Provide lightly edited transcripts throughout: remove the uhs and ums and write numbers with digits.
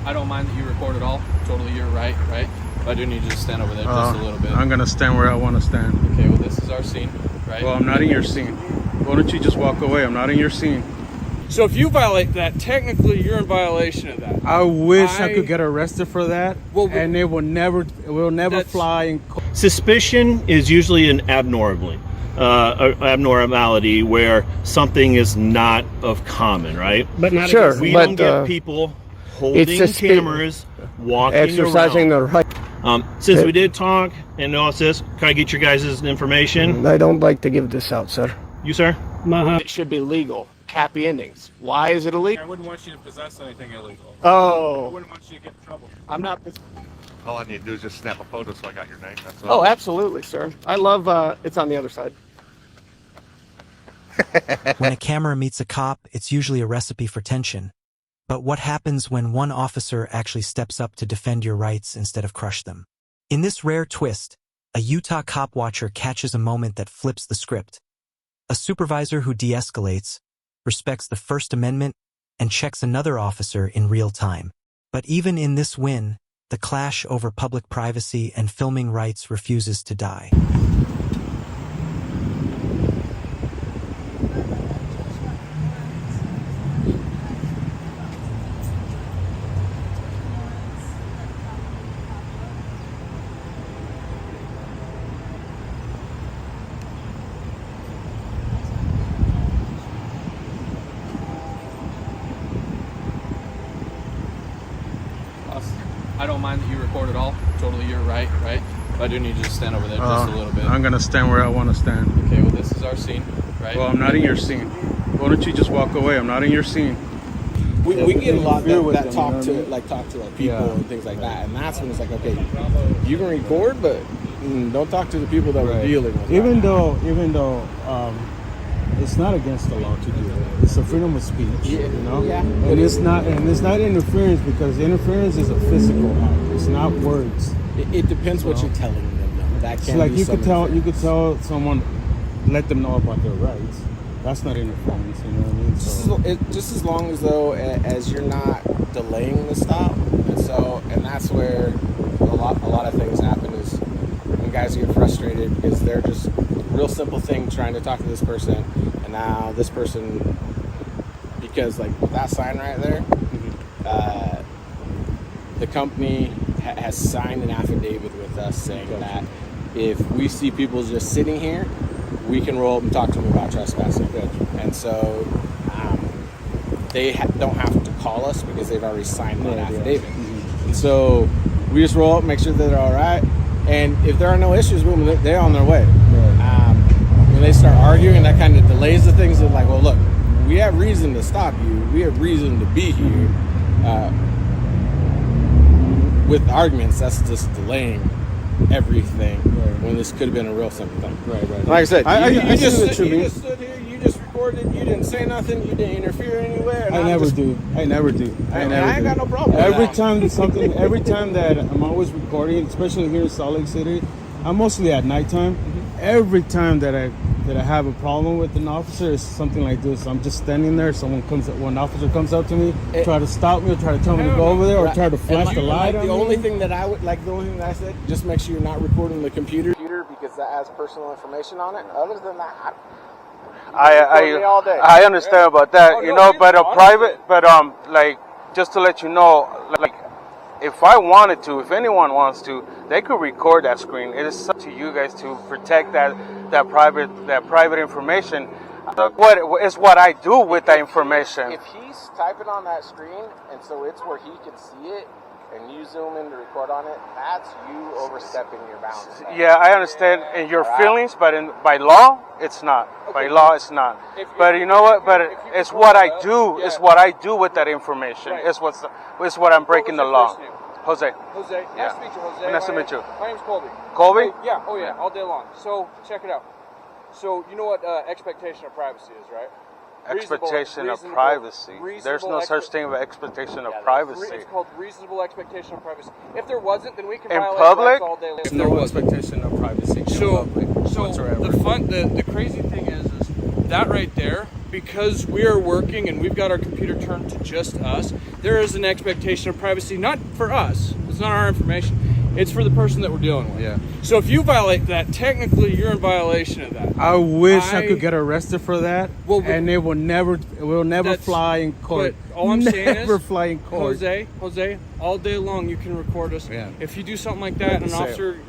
I don't mind that you record it all. Totally your right? But I do need you to stand over there just a little bit. I'm gonna stand where I want to stand. Okay, well this is our scene, right? Well, I'm not in your scene. Why don't you just walk away? I'm not in your scene. So if you violate that, technically you're in violation of that. I wish I could get arrested for that, and it will never fly in court. Suspicion is usually an abnormality where something is not of common, right? But not sure. We but, don't get people holding cameras, walking exercising around. their right. Since we did talk and all this, can I get your guys' information? I don't like to give this out, sir. You, sir? It should be legal. Happy endings. Why is it illegal? I wouldn't want you to possess anything illegal. Oh. I wouldn't want you to get in trouble. I'm not. All I need to do is just snap a photo so I got your name. That's all. Oh, absolutely, sir. I love, it's on the other side. When a camera meets a cop, it's usually a recipe for tension. But what happens when one officer actually steps up to defend your rights instead of crush them? In this rare twist, a Utah cop watcher catches a moment that flips the script. A supervisor who de-escalates, respects the First Amendment, and checks another officer in real time. But even in this win, the clash over public privacy and filming rights refuses to die. I don't mind that you record it all. Totally your right? But I do need you to stand over there just a little bit. I'm gonna stand where I want to stand. Okay, well this is our scene, right? Well, I'm not in your scene. Why don't you just walk away? I'm not in your scene. We get a lot that talk to people Yeah. and things like that, and that's when it's like, okay, you can record, but don't talk to the people that we're dealing with. Even though it's not against the law to do it. It's a freedom of speech, you know. Yeah. And it's not interference, because interference is a physical act. It's not words. It depends what you're telling them, though. That It's can like be you some could tell interference. someone, let them know about their rights. That's not interference, you know what I mean? So, Just as long as though as you're not delaying the stop, and that's where a lot of things happen is when guys get frustrated because they're just real simple thing trying to talk to this person, and now this person, because like that sign right there, the company has signed an affidavit with us saying that if we see people just sitting here, we can roll up and talk to them about trespassing. And so they don't have to call us because they've already signed that affidavit. And so we just roll up, make sure that they're all right, and if there are no issues with them, they're on their way. When they start arguing, that kind of delays the things. Of like, well, look, we have reason to stop you. We have reason to be here. With arguments, that's just delaying everything when this could have been a real simple thing. Right. Like I said, you just stood here, you just recorded, you didn't say nothing, you didn't interfere anywhere. I never do. I ain't got no problem with Every that. time that I'm always recording, especially here in Salt Lake City, I'm mostly at nighttime. Every time that I have a problem with an officer, it's something like this. I'm just standing there. One officer comes up to me, try to stop me, or try to tell me to go over there, or try to flash the light on me. The only thing that I said, just make sure you're not recording the computer because that has personal information on it. Other than that, I understand about that, like, just to let you know, like, if I wanted to, if anyone wants to, they could record that screen. It is up to you guys to protect that private information. What I do with that information. If he's typing on that screen, and so it's where he can see it, and you zoom in to record on it, that's you overstepping your bounds. Yeah, I understand in your feelings, but by law, it's not. By law, it's not. But you know what? But it's what I do. It's what I do with that information. It's what I'm breaking the law. Jose. Jose, nice to meet you, Jose. Nice to meet you. My name's Colby. Colby? Yeah, all day long. So, check it out. So, you know what expectation of privacy is, right? Expectation of privacy. There's no such thing as expectation of privacy. It's called reasonable expectation of privacy. If there wasn't, then we can in violate public rights all day long. There's no expectation of privacy in public whatsoever. The crazy thing is that right there because we are working and we've got our computer turned to just us, there is an expectation of privacy, not for us. It's not our information. It's for the person that we're dealing with. Yeah. So if you violate that, technically you're in violation of that. I wish I could get arrested for that, Well, and it will never fly in court. But all I'm saying is, never fly in court. Jose, all day long you can record us. Yeah. If you do something like that, and an Say it. officer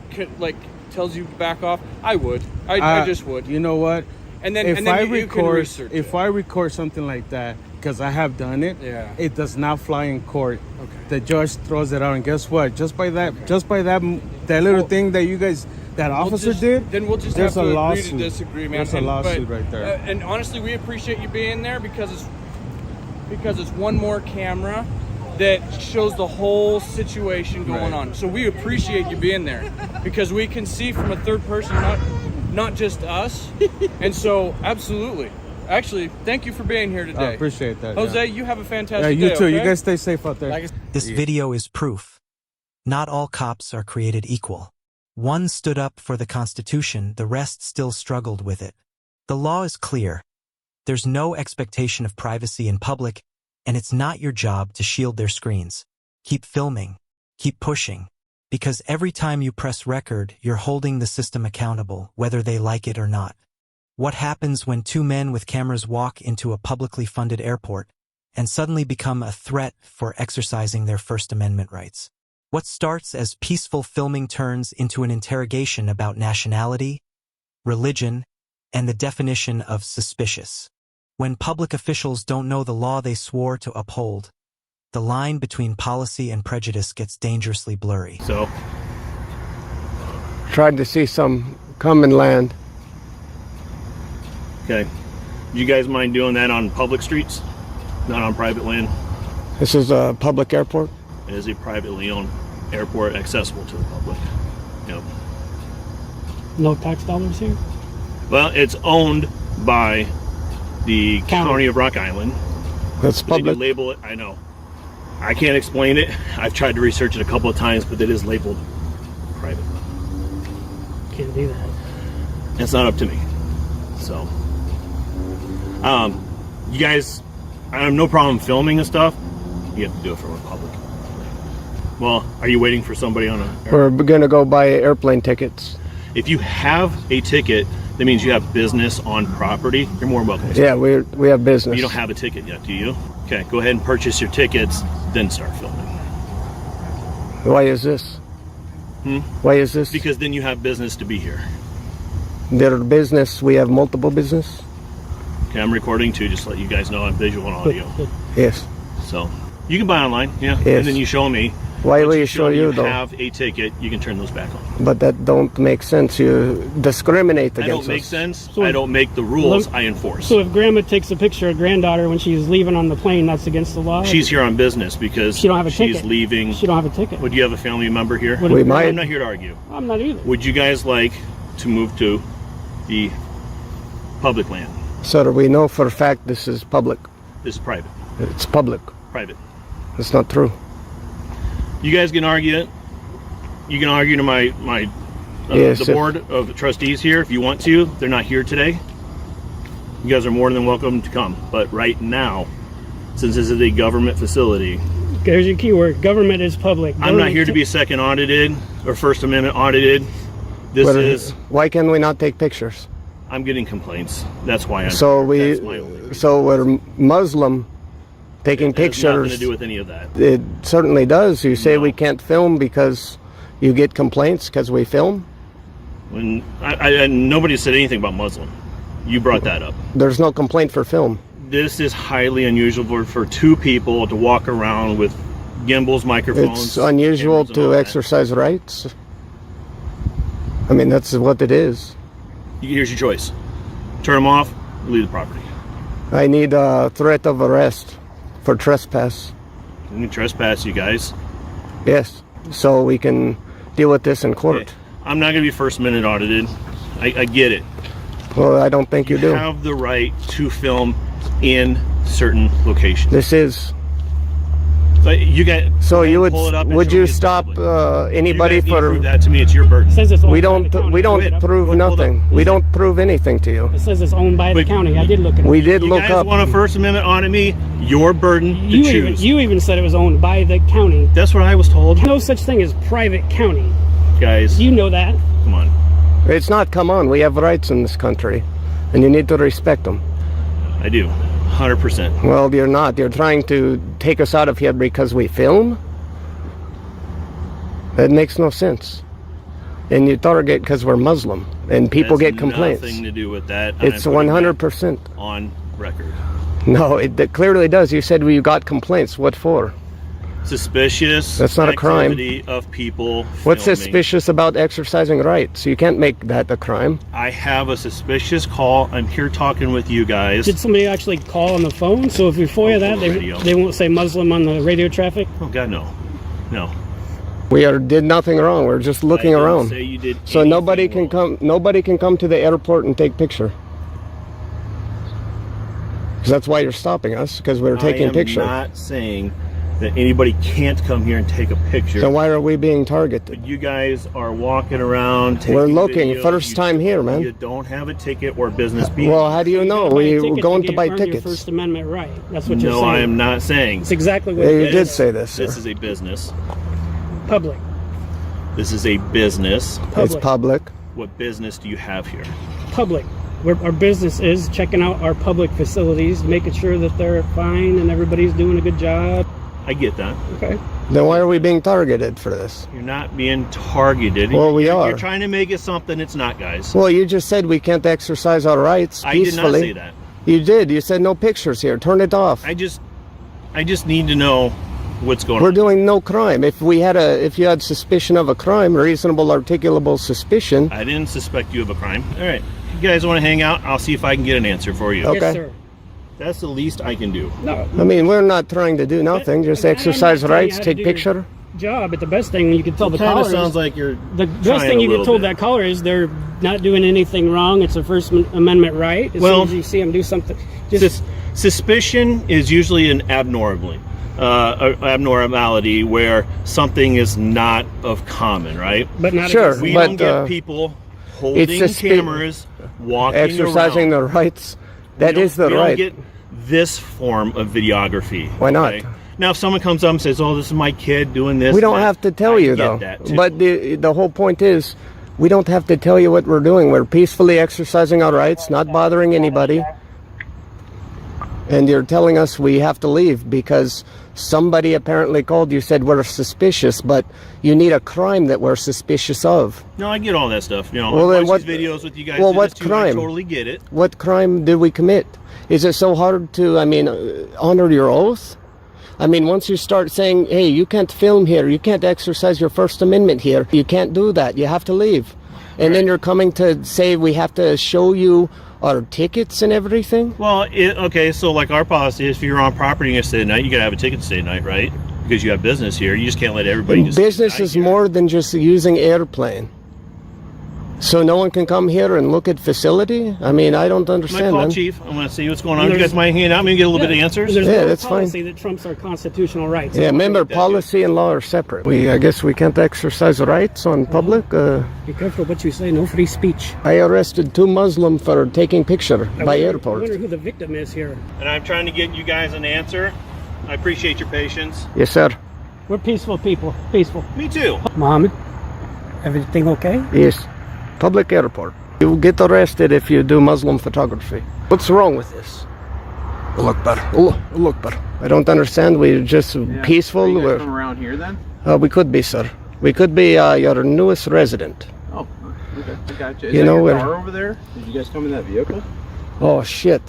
tells you to back off, I would. I just would. You know what? And then, If and then I you can record, research it. if I record something like that, because I have done it, Yeah. it does not fly in court. Okay. The judge throws it out, and guess what? Just by that little thing that you guys, that officer did, then we'll just there's have to a agree lawsuit. to disagree, man. There's a lawsuit right there. And honestly, we appreciate you being there because it's one more camera that shows the whole situation going Right. on. So we appreciate you being there because we can see from a third person, not just us. And so, absolutely. Actually, thank you for being here today. I appreciate that. Jose, you have a Yeah, fantastic you day. too. You okay? guys stay safe out there. This video is proof. Not all cops are created equal. One stood up for the Constitution, the rest still struggled with it. The law is clear. There's no expectation of privacy in public, and it's not your job to shield their screens. Keep filming. Keep pushing. Because every time you press record, you're holding the system accountable, whether they like it or not. What happens when two men with cameras walk into a publicly funded airport and suddenly become a threat for exercising their First Amendment rights? What starts as peaceful filming turns into an interrogation about nationality, religion, and the definition of suspicious. When public officials don't know the law they swore to uphold, the line between policy and prejudice gets dangerously blurry. So, Tried to see some come and land. okay. Do you guys mind doing that on public streets? Not on private land? This is a public airport. It is a privately owned airport accessible to the public. Yep. No tax dollars here? Well, it's owned by the County of Rock Island. That's They do public. label it, I know. I can't explain it. I've tried to research it a couple of times, but it is labeled private. Can't do that. It's not up to me. So, you guys, I have no problem filming and stuff. You have to do it from a public. Well, are you waiting for somebody on a? We're gonna go buy airplane tickets. If you have a ticket, that means you have business on property. You're more than welcome. Yeah, we have business. You don't have a ticket yet, do you? Okay, go ahead and purchase your tickets, then start filming. Why is this? Why is this? Because then you have business to be here. Their business. We have multiple business. Okay, I'm recording too, just to let you guys know I'm visual and audio. Yes. So you can buy online, yeah. Yes. And then you show me. Why Once will you show you though? have a ticket, you can turn those back on. But that don't make sense. You discriminate I against don't make us. sense. So- I don't make the rules. I enforce. So if grandma takes a picture of granddaughter when she's leaving on the plane, that's against the law? She's here on business because She don't have a she's ticket. leaving. She don't have a ticket. Would you have a family member here? Would We it- might. I'm not here to argue. I'm not either. Would you guys like to move to the public land? So we know for a fact this is public. This is private. It's public. Private. It's not true. You guys can argue it. You can argue to my Yes, the board of trustees here if you want to. They're not here today. You guys are more than welcome to come. But right now, since this is a government facility, There's your keyword. Government is public. I'm not here to be second audited or First Amendment audited. This But is, why can we not take pictures? I'm getting complaints. That's why I'm So here. That's my only reason. so we're Muslim taking It has nothing pictures. to do with any of that. It certainly does. You say No. we can't film because you get complaints because we film. When I nobody said anything about Muslim. You brought that up. There's no complaint for film. This is highly unusual for two people to walk around with gimbals, microphones. It's unusual cameras and all to that. exercise rights. I mean, that's what it is. Here's your choice: turn them off, or leave the property. I need a threat of arrest for trespass. You can trespass, you guys. Yes, so we can deal with this in court. Okay. I'm not going to be first minute audited. I get it. Well, I don't think you do. Have the right to film in certain locations. This is So you guys. So you would pull it up and would show you me it's stop public. anybody You guys need to for? prove that to me. It's your burden. It says it's owned We by the don't county. prove Hold up. nothing. We don't prove anything to you. It says it's owned by the But- county. I did look at it. We did You look guys up. want a First Amendment on me? Your burden to choose. You even said it was owned by the county. That's what I was told. No such thing as private county. Guys, You know that. come on. It's not. Come on, we have rights in this country, and you need to respect them. I do. 100%. Well, you're not. You're trying to take us out of here because we film. That makes no sense. And you target because we're Muslim, and people That's get complaints. Nothing to do with that. It's I'm putting that 100%. on record. No, it clearly does. You said we got complaints. What for? Suspicious. That's not a crime. activity of people. What's filming. suspicious about exercising rights? You can't make that a crime. I have a suspicious call. I'm here talking with you guys. Did somebody actually call on the phone? So if we FOIA that, radio. they won't say Muslim on the radio traffic? Oh God, no, no. Did nothing wrong. We're just looking I didn't around. Say you did So nobody can anything wrong. come. Nobody can come to the airport and take picture. 'Cause that's why you're stopping us, because we're taking picture. I am not saying that anybody can't come here and take a picture. So why are we being targeted? But you guys are walking around. Taking We're looking. videos. First time here, man. You don't have a ticket or business. Well, how do you know? gotta buy a We're ticket going to to buy earn your tickets. First Amendment right. That's what you're No, saying. I am not saying. It's exactly what Yeah, it you is. did say this, sir. This is a business. Public. This is a business. It's public. What business do you have here? Public. Where our business is checking out our public facilities, making sure that they're fine and everybody's doing a good job. I get that. Okay. Then why are we being targeted for this? You're not being targeted. Well, we are. You're trying to make it something it's not, guys. Well, you just said we can't exercise our rights I did peacefully. not say that. You did. You said no pictures here. Turn it off. I just need to know what's going We're on. doing no crime. If you had suspicion of a crime, reasonable articulable suspicion. I didn't suspect you of a crime. All right. If you guys want to hang out, I'll see if I can get an answer for you. Okay. Yes, sir. That's the least I can do. No. I mean, we're not trying to do nothing. Just I'm not exercise telling you rights, how to take do your picture. Job, but the best thing you can tell the Kind caller of sounds is, like you're the best trying thing a you can little tell bit. that caller is they're not doing anything wrong. It's a First Amendment right. As Well, soon as you see them do something, just Suspicion is usually an abnormality where something is not of common, right? but not Sure. against- We But, don't get people holding cameras, walking Exercising around. their rights. That We is the don't right. get this form of videography. Why not? Now, if someone comes up and says, "Oh, this is my kid doing this," We don't and that," have to tell I you get though. that, too. But the whole point is, we don't have to tell you what we're doing. We're peacefully exercising our rights, not bothering anybody. And you're telling us we have to leave because somebody apparently called you, said we're suspicious, but you need a crime that we're suspicious of. No, I get all that stuff. You know, Well, I then watch what- these videos with you guys. well, do what this too, crime? I totally get it. What crime did we commit? Is it so hard to, honor your oath? I mean, once you start saying, hey, you can't film here, you can't exercise your First Amendment here, you can't do that, you have to leave. And then you're coming to say we have to show you our tickets and everything? Well, okay, so like our policy is if you're on property and you stay at night, you gotta have a ticket to stay at night, right? Because you have business here. You just can't let everybody just Business stay is here. more than just using airplane. So no one can come here and look at facility? I mean, I don't I'm understand, gonna call man. Chief. I'm gonna see what's going on. You guys mind hanging out? Maybe get a little bit of answers. There's Yeah, no that's fine. policy that trumps our constitutional rights. Yeah, remember, that, policy and law are separate. I guess we can't exercise rights on public. Be careful what you say. No free speech. I arrested 2 Muslims for taking picture by I airport. wonder who the victim is here. And I'm trying to get you guys an answer. I appreciate your patience. Yes, sir. We're peaceful people. Peaceful. Me too. Mohammed, everything okay? Yes. Public airport. You get arrested if you do Muslim photography. What's wrong with this? Look better. Look better. I don't understand. We're just peaceful. Are you guys We're- from around here then? we could be, sir. We could be your newest resident. Oh, okay. I got you. Is You that know, your we're- car over there? Did you guys come in that vehicle? Oh, shit.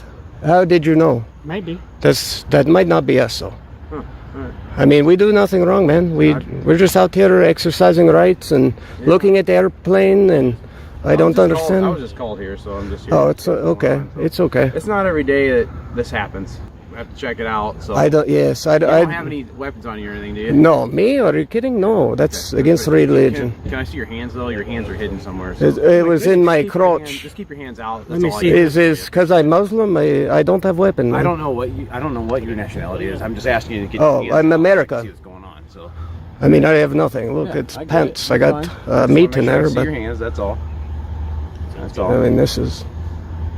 How did you know? Maybe. That might not be us, though. Huh. All right. I mean, we do nothing wrong, man. We're just out here exercising rights and looking at the airplane, and I don't understand. I was just called here, so I'm just here. Oh, it's to see what's okay. going on, so. It's okay. It's not every day that this happens. have to check it out. So I don't. Yes, you don't have any weapons on you or anything, do you? No, me? Are you kidding? No, that's against religion. Can I see your hands though? Your hands are hidden somewhere. So. It was in my crotch. Just keep your hands out. Let me see. Is because I'm Muslim? I don't have weapon. Man. I don't know what your nationality is. I'm just asking you to get. I'm American. See what's going on. So. I mean, I have nothing. Look, Yeah, it's I get pants. it. I got Fine. meat in there, See but your hands. That's all. That's all. I mean, this is.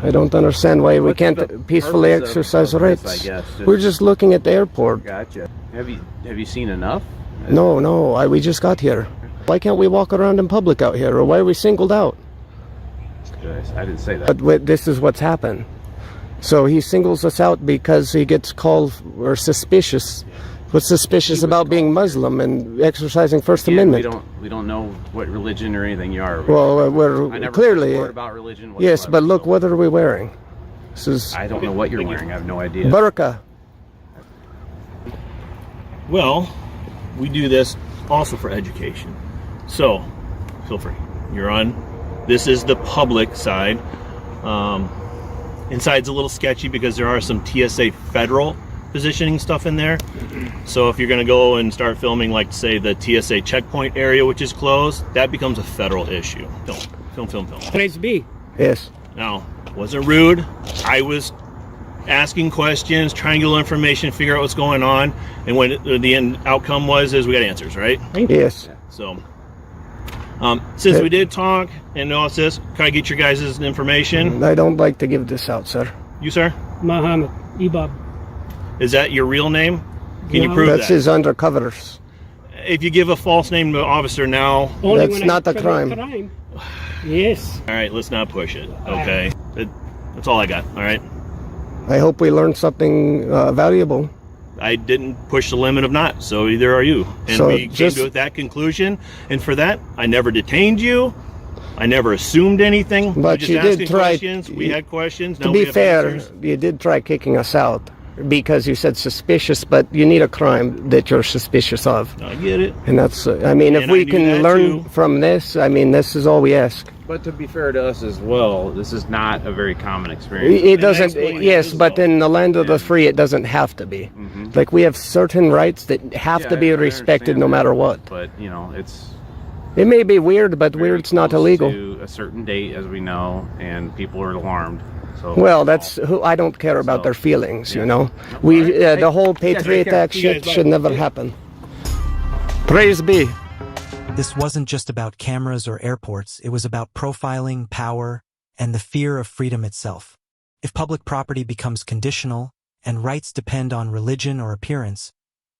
I don't understand why we What's can't the peacefully purpose exercise of rights. this, I guess? We're just looking at the airport. Gotcha. Have you seen enough? No, we just got here. Why can't we walk around in public out here, or why are we singled out? I didn't say that. But this is what's happened. So he singles us out because he gets called or suspicious. What's suspicious about being Muslim and exercising First Amendment? We don't know what religion or anything you are. Well, I we're never clearly heard about religion. Yes, whatsoever, but look, so what are we wearing? This is I don't know what you're wearing. I have no idea. burqa. Well, we do this also for education. So, feel free. You're on. This is the public side. Inside's a little sketchy because there are some TSA federal positioning stuff in there. So if you're going to go and start filming, like say the TSA checkpoint area, which is closed, that becomes a federal issue. Film. Place B. Yes. Now, wasn't rude. I was asking questions, trying to get a little information, figure out what's going on, and when the end outcome was we got answers, right? Yes. So, since we did talk and all this, can I get your guys' information? I don't like to give this out, sir. You, sir? Muhammad Ibab. Is that your real name? Can you No. prove That's that? his undercovers. If you give a false name to an officer now, Only That's when I not a commit crime. Yes. all right, let's not push it. Okay, that's all I got. All right, I hope we learned something valuable. I didn't push the limit of not, so either are you. And So we came just- to that conclusion. And for that, I never detained you. I never assumed anything. We But just you did asking try- questions. We had questions. To Now be we have fair, answers. you did try kicking us out because you said suspicious, but you need a crime that you're suspicious of. I get it. And that's, I mean, if And we I knew can that learn too. from this, I mean, this is all we ask. But to be fair to us as well, this is not a very common experience. It doesn't, explain it yes, as but well. in the land of the free, it doesn't have to be. Like, we have certain rights that have Yeah, to be I respected understand no that, matter what. But it's It may be weird, but very weird's not close illegal. to a certain date, as we know, and people are alarmed. So Well, that's who I don't care about So, their feelings, you yeah. know. Alright. The whole Hey, Patriot take care. Act You shit guys, should bye. never happen. Praise be. This wasn't just about cameras or airports, it was about profiling, power, and the fear of freedom itself. If public property becomes conditional, and rights depend on religion or appearance,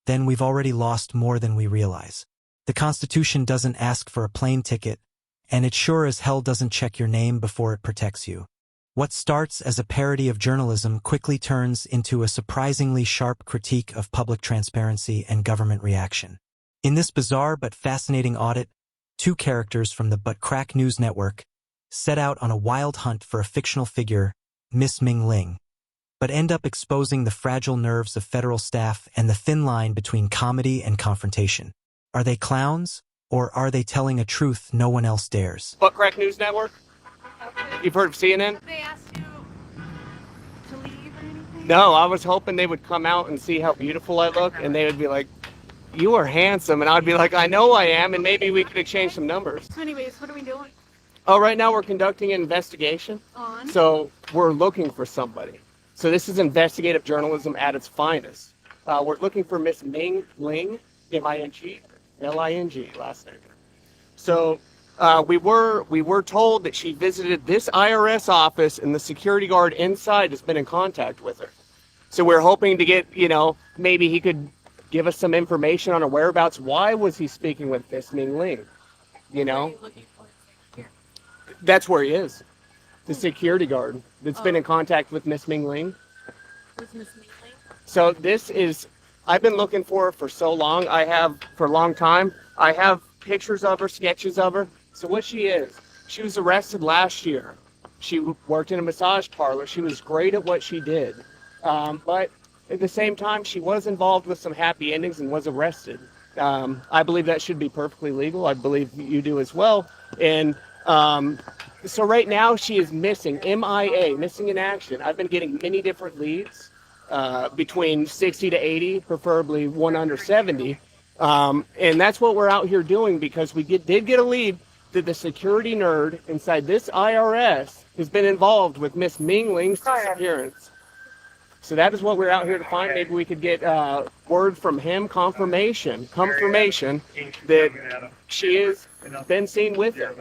then we've already lost more than we realize. The Constitution doesn't ask for a plane ticket, and it sure as hell doesn't check your name before it protects you. What starts as a parody of journalism quickly turns into a surprisingly sharp critique of public transparency and government reaction. In this bizarre but fascinating audit, two characters from the But Crack News Network set out on a wild hunt for a fictional figure, Miss Ming Ling, but end up exposing the fragile nerves of federal staff and the thin line between comedy and confrontation. Are they clowns, or are they telling a truth no one else dares? But Crack News Network? You've heard of CNN? They asked you to leave or anything? No, I was hoping they would come out and see how beautiful I look, and they would be like, "You are handsome," and I'd be like, "I know I am," and maybe we could exchange some numbers. So anyways, what are we doing? Oh, right now we're conducting an investigation, On? so we're looking for somebody. So this is investigative journalism at its finest. We're looking for Miss Ming Ling, M-I-N-G, L-I-N-G, last name. So we were told that she visited this IRS office, and the security guard inside has been in contact with her. So we're hoping to get, maybe he could give us some information on her whereabouts. Why was he speaking with Miss Ming Ling? What are you looking for? Here. That's where he is. The security guard that's been in contact with Miss Ming Ling. Who's Miss Mealy? So this is, I've been looking for her for so long. For a long time. I have pictures of her, sketches of her. So what she is, she was arrested last year. She worked in a massage parlor. She was great at what she did. But at the same time, she was involved with some happy endings and was arrested. I believe that should be perfectly legal. I believe you do as well. And so right now she is missing, MIA, missing in action. I've been getting many different leads. between 60 to 80, preferably one under 70. And that's what we're out here doing, because we did get a lead that the security nerd inside this IRS has been involved with Miss Mingling's disappearance. So that is what we're out here to find. Maybe we could get word from him, confirmation that she has been seen with him.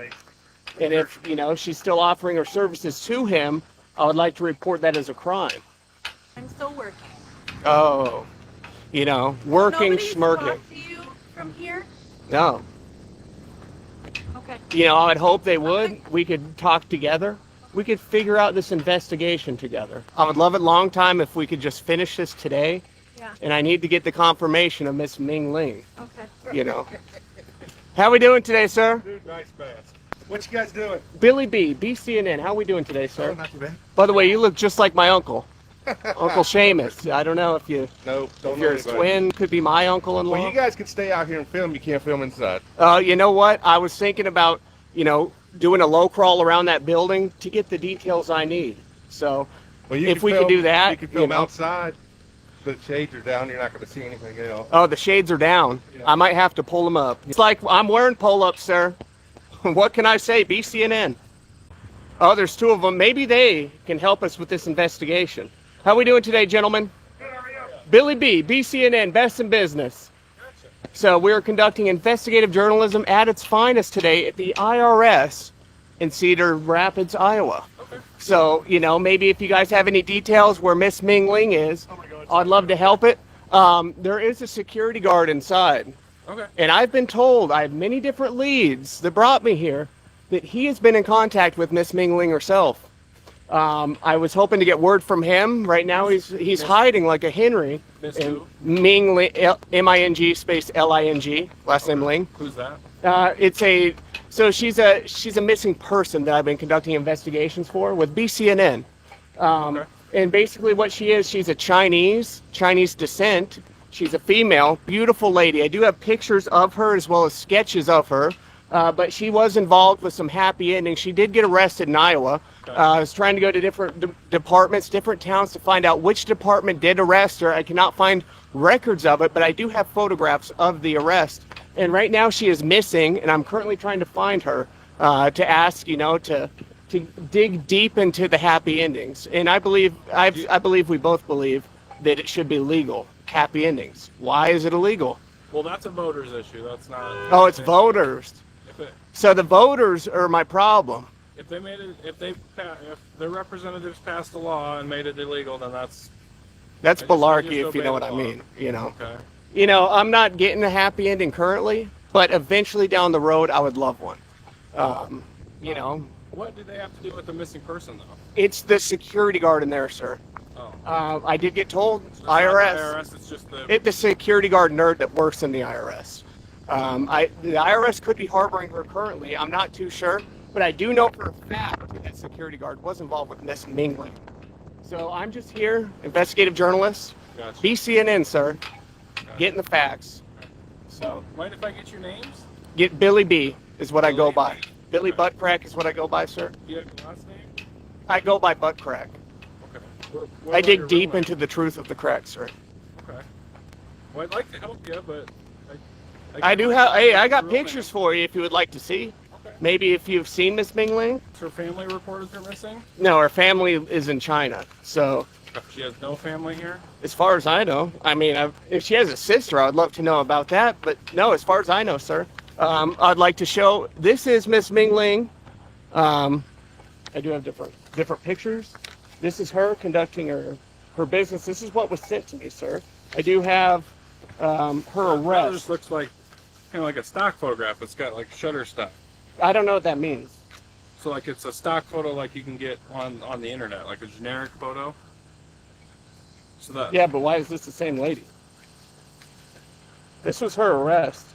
And if, she's still offering her services to him, I would like to report that as a crime. I'm still working. Oh, working, Nobody's schmirking. talked to you from here? No. Okay. I would hope they would. We could talk together. We could figure out this investigation together. I would love it long time if we could just finish this today. Yeah. And I need to get the confirmation of Miss Ming Ling. Okay. How we doing today, sir? Dude, nice bass. What you guys doing? Billy B, BCNN. How we doing today, sir? Oh, not too bad. By the way, you look just like my uncle. Uncle Seamus. I don't know if you. No, don't if know you're his anybody. twin, could be my uncle-in-law. Well, you guys can stay out here and film. You can't film inside. You know what? I was thinking about, doing a low crawl around that building to get the details I need. So, Well, you if can we film, could do that, you can film outside. The shades are down. You're not going to see anything else. Oh, the shades are down. I might have to pull them up. It's like I'm wearing pull-ups, sir. What can I say? BCNN. Oh, there's two of them. Maybe they can help us with this investigation. How we doing today, gentlemen? Billy B, BCNN, best in business. So we're conducting investigative journalism at its finest today at the IRS in Cedar Rapids, Iowa. So, maybe if you guys have any details where Miss Ming Ling is, I'd love to help it. There is a security guard inside. Okay. And I've been told, I have many different leads that brought me here, that he has been in contact with Miss Ming Ling herself. I was hoping to get word from him. Right now he's hiding like a Henry. Miss who? Ming Ling, M-I-N-G space L-I-N-G, last name Ling. Who's that? So she's a missing person that I've been conducting investigations for with BCNN. And basically what she is, she's a Chinese descent. She's a female, beautiful lady. I do have pictures of her as well as sketches of her. But she was involved with some happy endings. She did get arrested in Iowa. I was trying to go to different departments, different towns to find out which department did arrest her. I cannot find records of it, but I do have photographs of the arrest. And right now she is missing, and I'm currently trying to find her to ask, to dig deep into the happy endings. And I believe we both believe that it should be legal. Happy endings. Why is it illegal? Well, that's a voters issue. That's not. Oh, it's voters. So the voters are my problem. If they made it, if their representatives passed a law and made it illegal, then that's Malarkey, if you know what I mean. Okay. I'm not getting a happy ending currently, but eventually down the road, I would love one. What do they have to do with the missing person, though? It's the security guard in there, sir. Oh. I did get told So it's IRS. not the IRS. It's just The security guard nerd that works in the IRS. The IRS could be harboring her currently. I'm not too sure, but I do know for a fact that that security guard was involved with Miss Ming Ling. So I'm just here, investigative journalist, Gotcha. BCNN, sir, getting the facts. So Mind if I get your names? get Billy B is what I go by. Billy Buttcrack is what I go by, sir. Do you have your last name? I go by Buttcrack. Okay. I dig deep into the truth of the crack, sir. Okay. Well, I'd like to help you, but I do have. Hey, I got pictures for you if you would like to see. Okay. Maybe if you've seen Miss Ming Ling. Her family reported her missing. No, her family is in China. So She has no family here. as far as I know, I mean, if she has a sister, I'd love to know about that. But no, as far as I know, sir, I'd like to show. This is Miss Ming Ling. I do have different pictures. This is her conducting her business. This is what was sent to me, sir. I do have her That arrest. just looks like kind of like a stock photograph. It's got like shutter stuff. I don't know what that means. So like it's a stock photo like you can get on the internet, like a generic photo. So that Yeah, but why is this the same lady? This was her arrest.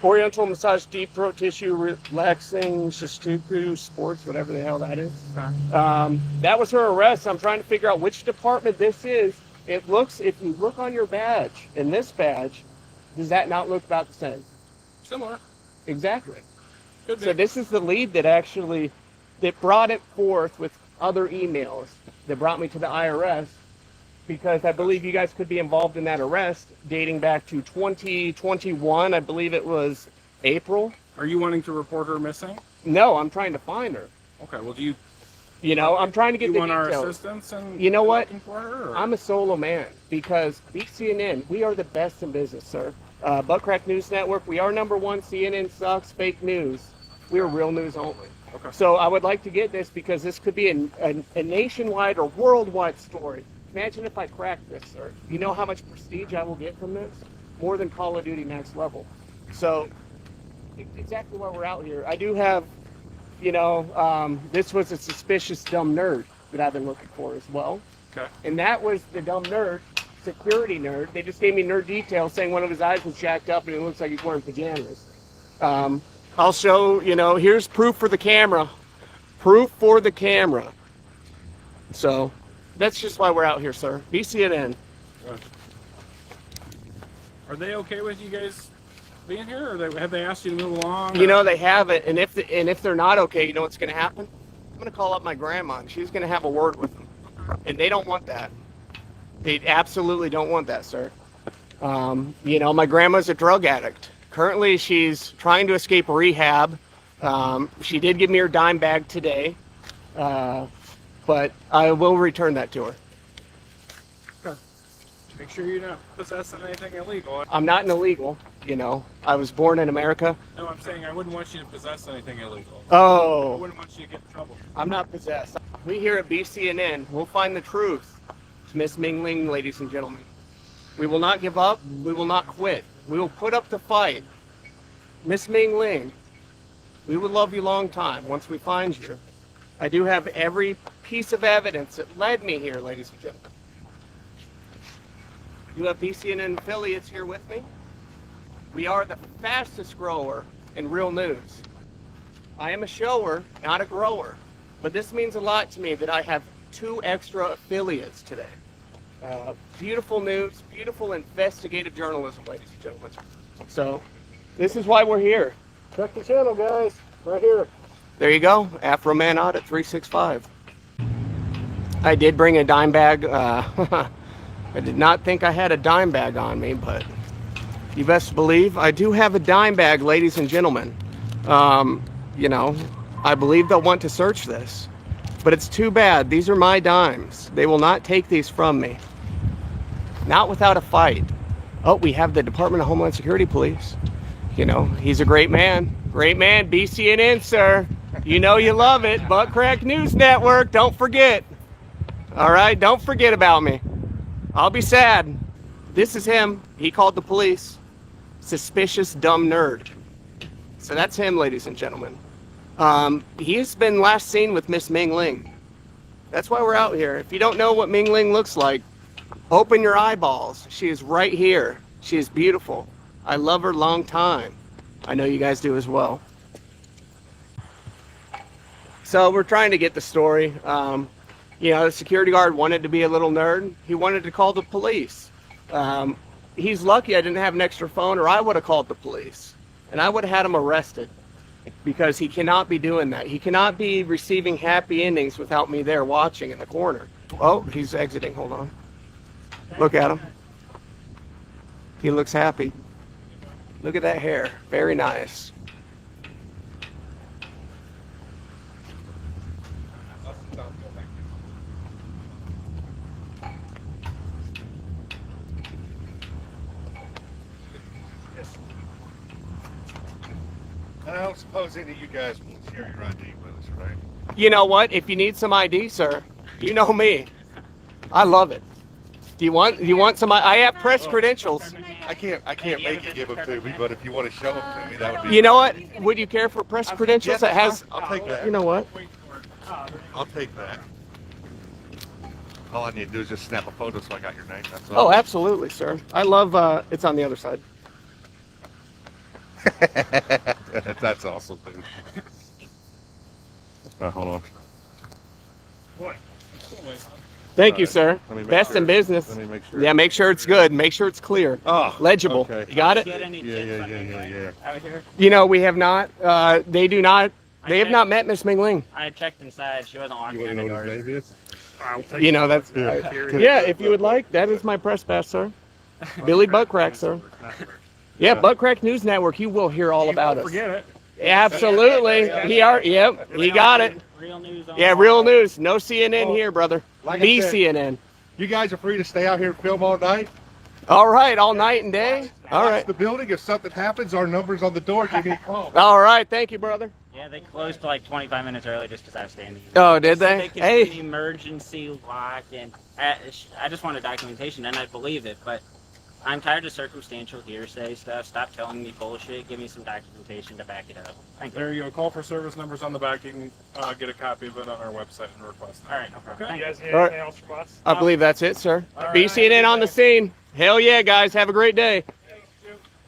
Oriental massage, deep throat tissue, relaxing, shistuku, sports, whatever the hell that is. That was her arrest. I'm trying to figure out which department this is. It looks, if you look on your badge, and this badge, does that not look about the same? similar. Exactly. Could be. So this is the lead that brought it forth with other emails that brought me to the IRS. because I believe you guys could be involved in that arrest dating back to 2021. I believe it was April. Are you wanting to report her missing? No, I'm trying to find her. Okay, well, do you I'm trying to get the want our details. assistance in You know what? looking for her? Or? I'm a solo man because BCNN, we are the best in business, sir. Butt Crack News Network, we are #1. CNN sucks, fake news. We're real news only. Okay. So I would like to get this because this could be a nationwide or worldwide story. Imagine if I crack this, sir. You know how much prestige I will get from this? More than Call of Duty Max Level. So exactly why we're out here. I do have, this was a suspicious dumb nerd that I've been looking for as well. Okay. And that was the dumb nerd, security nerd. They just gave me nerd details saying one of his eyes was jacked up and it looks like he's wearing pajamas. I'll show, here's proof for the camera. Proof for the camera. So that's just why we're out here, sir. BCNN. Are they okay with you guys being here, or have they asked you to move along? They haven't, and if they're not okay, you know what's going to happen? I'm going to call up my grandma, and she's going to have a word with them. And they don't want that. They absolutely don't want that, sir. My grandma's a drug addict. Currently, she's trying to escape rehab. She did give me her dime bag today, but I will return that to her. Make sure you're not possessing anything illegal. I'm not an illegal, I was born in America. No, I'm saying I wouldn't want you to possess anything illegal. Oh. I wouldn't want you to get in trouble. I'm not possessed. We here at BCNN will find the truth to Miss Ming Ling, ladies and gentlemen. We will not give up. We will not quit. We will put up the fight. Miss Ming Ling, we will love you long time once we find you. I do have every piece of evidence that led me here, ladies and gentlemen. You have BCNN affiliates here with me. We are the fastest grower in real news. I am a shower, not a grower. But this means a lot to me that I have 2 extra affiliates today. Beautiful news, beautiful investigative journalism, ladies and gentlemen. So, this is why we're here. Check the channel, guys. Right here. There you go. Afro Man Audit 365. I did bring a dime bag. I did not think I had a dime bag on me, but you best believe I do have a dime bag, ladies and gentlemen. I believe they'll want to search this, but it's too bad. These are my dimes. They will not take these from me. Not without a fight. Oh, we have the Department of Homeland Security Police. He's a great man. Great man, BCNN, sir. You love it. Butt Crack News Network. Don't forget. All right, don't forget about me. I'll be sad. This is him. He called the police. Suspicious dumb nerd. So that's him, ladies and gentlemen. He's been last seen with Miss Ming Ling. That's why we're out here. If you don't know what Ming Ling looks like, open your eyeballs. She is right here. She is beautiful. I love her long time. I know you guys do as well. So we're trying to get the story. The security guard wanted to be a little nerd. He wanted to call the police. He's lucky I didn't have an extra phone, or I would have called the police. And I would have had him arrested. Because he cannot be doing that. He cannot be receiving happy endings without me there watching in the corner. Oh, he's exiting. Hold on. Look at him. He looks happy. Look at that hair. Very nice. I don't suppose any of you guys will share your ID with us, right? You know what? If you need some ID, sir, you know me. I love it. Do you want some? I have press credentials. I can't make you give them to me, but if you want to show them to me, that would be. You know what? Would you care for press credentials that has? I'll take that. You know what? I'll take that. All I need to do is just snap a photo so I got your name. That's all. Oh, absolutely, sir. I love. It's on the other side. That's awesome, dude. Hold on. Thank you, sir. Let me make Best sure. in business. Let me make sure. Yeah, make sure it's good. Make sure it's clear. Oh, legible. okay. You got it? Yeah. Out here? We have not. They do not. They have not met Miss Ming Ling. I checked inside. She wasn't You walking want in to the know what his doors. name is? You know, that's yeah. If you would like, that is my press pass, sir. Billy Buttcrack, sir. Yeah, Buttcrack News Network. You will hear all about us. Forget it. Absolutely. Yep, he got it. Real news. Yeah, real news. No CNN here, brother. Like I Be said, CNN. You guys are free to stay out here and film all night. All right, all night and day. All Watch right. the building. If something happens, our number's on the door. Give me a call. All right. Thank you, brother. Yeah, they closed like 25 minutes early just because I was standing. Oh, did they? They could Hey. do an emergency lock, and I just wanted documentation, and I believe it, but I'm tired of circumstantial hearsay stuff. Stop telling me bullshit. Give me some documentation to back it up. Thank you. There you go. Call for service numbers on the back. You can get a copy of it on our website and request it. All right, no problem. Okay. You guys need All right. anything else from us? I believe that's it, sir. All Be right. CNN on the scene. Hell yeah, guys. Have a great day.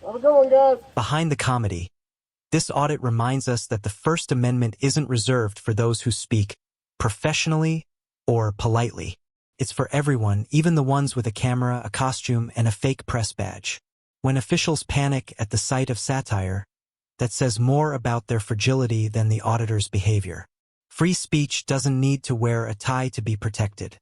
Have a good one, guys. Behind the comedy, this audit reminds us that the First Amendment isn't reserved for those who speak professionally or politely. It's for everyone, even the ones with a camera, a costume, and a fake press badge. When officials panic at the sight of satire, that says more about their fragility than the auditor's behavior. Free speech doesn't need to wear a tie to be protected.